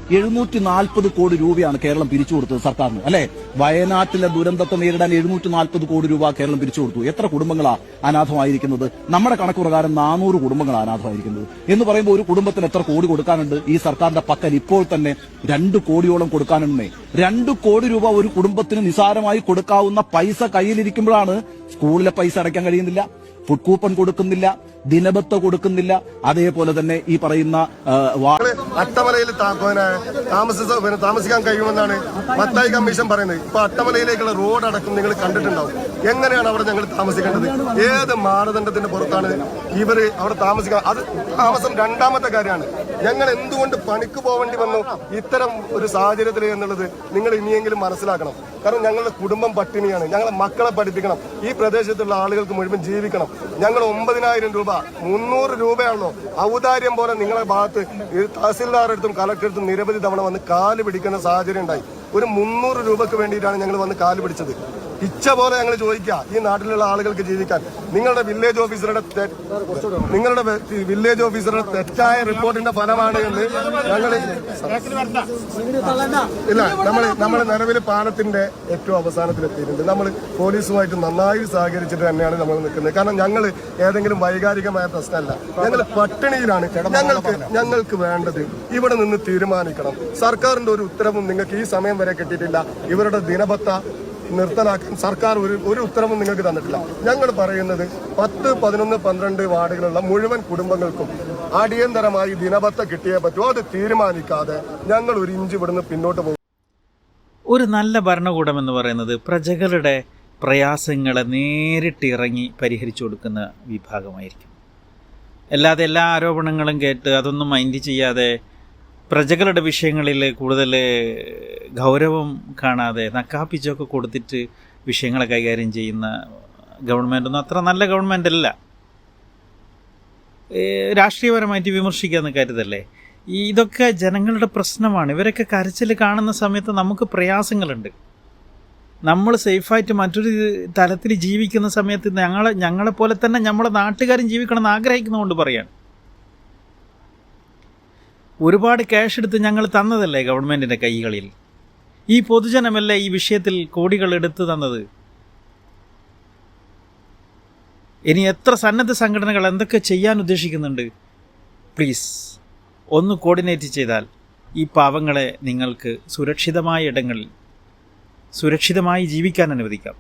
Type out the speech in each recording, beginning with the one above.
740 കോടി രൂപയാണ് കേരളം പിരിച്ചു കൊടുത്തത് സർക്കാരിന്, അല്ലെ? വയനാട്ടിലെ ദുരന്തത്തെ നേരിടാൻ 740 കോടി രൂപ കേരളം പിരിച്ചു കൊടുത്തു. എത്ര കുടുംബങ്ങളാണ് അനാഥമായിരിക്കുന്നത്? നമ്മുടെ കണക്ക് പ്രകാരം 400 കുടുംബങ്ങളാണ് അനാഥമായിരിക്കുന്നത്. എന്ന് പറയുമ്പോൾ ഒരു കുടുംബത്തിന് എത്ര കോടി കൊടുക്കാനുണ്ട്? ഈ സർക്കാരിന്റെ പക്കൽ ഇപ്പോൾ തന്നെ 2 കോടിയോളം കൊടുക്കാനുണ്ടേ. 2 കോടി രൂപ ഒരു കുടുംബത്തിന് നിസാരമായി കൊടുക്കാവുന്ന പൈസ കയ്യിലിരിക്കുമ്പോഴാണ് സ്കൂളിലെ പൈസ അടയ്ക്കാൻ കഴിയുന്നില്ല, ഫുഡ് കൂപ്പൺ കൊടുക്കുന്നില്ല, ദിനബത്ത കൊടുക്കുന്നില്ല. അതേപോലെ തന്നെ ഈ പറയുന്ന അട്ടമലയിൽ താമസിക്കാൻ കഴിയുമെന്നാണ് മത്തായി കമ്മീഷൻ പറയുന്നത്. ഇപ്പൊ അട്ടമലയിലേക്കുള്ള റോഡ് അടക്കം നിങ്ങൾ കണ്ടിട്ടുണ്ടാവും. എങ്ങനെയാണ് അവിടെ ഞങ്ങൾ താമസിക്കേണ്ടത്? ഏത് മാനദണ്ഡത്തിന്റെ പുറത്താണ് ഇവര് അവിടെ താമസിക്കാൻ? അത് താമസം രണ്ടാമത്തെ കാര്യമാണ്. ഞങ്ങൾ എന്തുകൊണ്ട് പണിക്ക് പോവേണ്ടി വന്നു ഇത്തരം ഒരു സാഹചര്യത്തിൽ എന്നുള്ളത് നിങ്ങൾ ഇനിയെങ്കിലും മനസ്സിലാക്കണം. കാരണം ഞങ്ങളുടെ കുടുംബം പട്ടിണിയാണ്, ഞങ്ങളെ മക്കളെ പഠിപ്പിക്കണം, ഈ പ്രദേശത്തുള്ള ആളുകൾക്ക് മുഴുവൻ ജീവിക്കണം. ഞങ്ങൾ 9,000 രൂപ 300 രൂപയാണല്ലോ ഔദാര്യം പോലെ നിങ്ങളെ ഭാഗത്ത് തഹസിൽദാറെടുത്തും കളക്ടറെടുത്തും നിരവധി തവണ വന്ന് കാല് പിടിക്കുന്ന സാഹചര്യം ഉണ്ടായി. ഒരു 300 രൂപക്ക് വേണ്ടിയിട്ടാണ് ഞങ്ങൾ വന്ന് കാല് പിടിച്ചത്. ഇച്ഛ പോലെ ഞങ്ങൾ ചോദിക്കുക ഈ നാട്ടിലുള്ള ആളുകൾക്ക് ജീവിക്കാൻ. നിങ്ങളുടെ വില്ലേജ് ഓഫീസറുടെ തെറ്റായ റിപ്പോർട്ടിന്റെ ഫലമാണ് എന്ന് ഞങ്ങൾ ഇല്ല. നമ്മൾ നിലവിൽ പാലത്തിന്റെ ഏറ്റവും അവസാനത്തിലെത്തിയിട്ടുണ്ട്. നമ്മൾ പോലീസുമായിട്ട് നന്നായി സഹകരിച്ചിട്ട് തന്നെയാണ് നമ്മൾ നിൽക്കുന്നത്. കാരണം ഞങ്ങൾ ഏതെങ്കിലും വൈകാരികമായ പ്രശ്നമല്ല, ഞങ്ങൾ പട്ടിണിയിലാണ്. ഞങ്ങൾക്ക് വേണ്ടത് ഇവിടെ നിന്ന് തീരുമാനിക്കണം. സർക്കാരിന്റെ ഒരു ഉത്തരവും നിങ്ങൾക്ക് ഈ സമയം വരെ കിട്ടിയിട്ടില്ല. ഇവരുടെ ദിനബത്ത നിർത്തലാക്കാൻ സർക്കാർ ഒരു ഉത്തരവും നിങ്ങൾക്ക് തന്നിട്ടില്ല. ഞങ്ങൾ പറയുന്നത് 10, 11, 12 വാർഡുകളുള്ള മുഴുവൻ കുടുംബങ്ങൾക്കും അടിയന്തരമായി ദിനബത്ത കിട്ടിയേ പറ്റൂ. അത് തീരുമാനിക്കാതെ ഞങ്ങൾ ഒരു ഇഞ്ച് ഇവിടുന്ന് പിന്നോട്ട് പോകും. ഒരു നല്ല ഭരണകൂടം എന്ന് പറയുന്നത് പ്രജകളുടെ പ്രയാസങ്ങളെ നേരിട്ടിറങ്ങി പരിഹരിച്ചു കൊടുക്കുന്ന വിഭാഗമായിരിക്കും. അല്ലാതെ എല്ലാ ആരോപണങ്ങളും കേട്ട് അതൊന്നും മൈൻഡ് ചെയ്യാതെ പ്രജകളുടെ വിഷയങ്ങളിൽ കൂടുതൽ ഗൗരവം കാണാതെ നക്കാപ്പിച്ചൊക്കെ കൊടുത്തിട്ട് വിഷയങ്ങളെ കൈകാര്യം ചെയ്യുന്ന ഗവൺമെൻറ്റൊന്നും അത്ര നല്ല ഗവൺമെൻറ് അല്ല. രാഷ്ട്രീയപരമായിട്ട് വിമർശിക്കാമെന്ന് കരുതല്ലേ. ഇതൊക്കെ ജനങ്ങളുടെ പ്രശ്നമാണ്. ഇവരൊക്കെ കരച്ചിൽ കാണുന്ന സമയത്ത് നമുക്ക് പ്രയാസങ്ങളുണ്ട്. നമ്മൾ സേഫായിട്ട് മറ്റൊരു തലത്തിൽ ജീവിക്കുന്ന സമയത്ത് ഞങ്ങളെപ്പോലെ തന്നെ നമ്മളെ നാട്ടുകാരും ജീവിക്കണമെന്ന് ആഗ്രഹിക്കുന്നതുകൊണ്ട് പറയാൻ. ഒരുപാട് ക്യാഷ് എടുത്ത് ഞങ്ങൾ തന്നതല്ലേ ഗവൺമെൻറ്റിൻ്റെ കൈകളിൽ? ഈ പൊതുജനമല്ലേ ഈ വിഷയത്തിൽ കോടികൾ എടുത്ത് തന്നത്? ഇനി എത്ര സന്നദ്ധ സംഘടനകൾ എന്തൊക്കെ ചെയ്യാൻ ഉദ്ദേശിക്കുന്നുണ്ട്? പ്ലീസ് ഒന്ന് കോർഡിനേറ്റ് ചെയ്താൽ ഈ പാവങ്ങളെ നിങ്ങൾക്ക് സുരക്ഷിതമായ ഇടങ്ങളിൽ സുരക്ഷിതമായി ജീവിക്കാൻ അനുവദിക്കാം.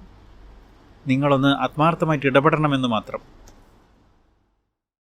നിങ്ങളൊന്ന് ആത്മാർത്ഥമായിട്ട് ഇടപെടണമെന്ന് മാത്രം.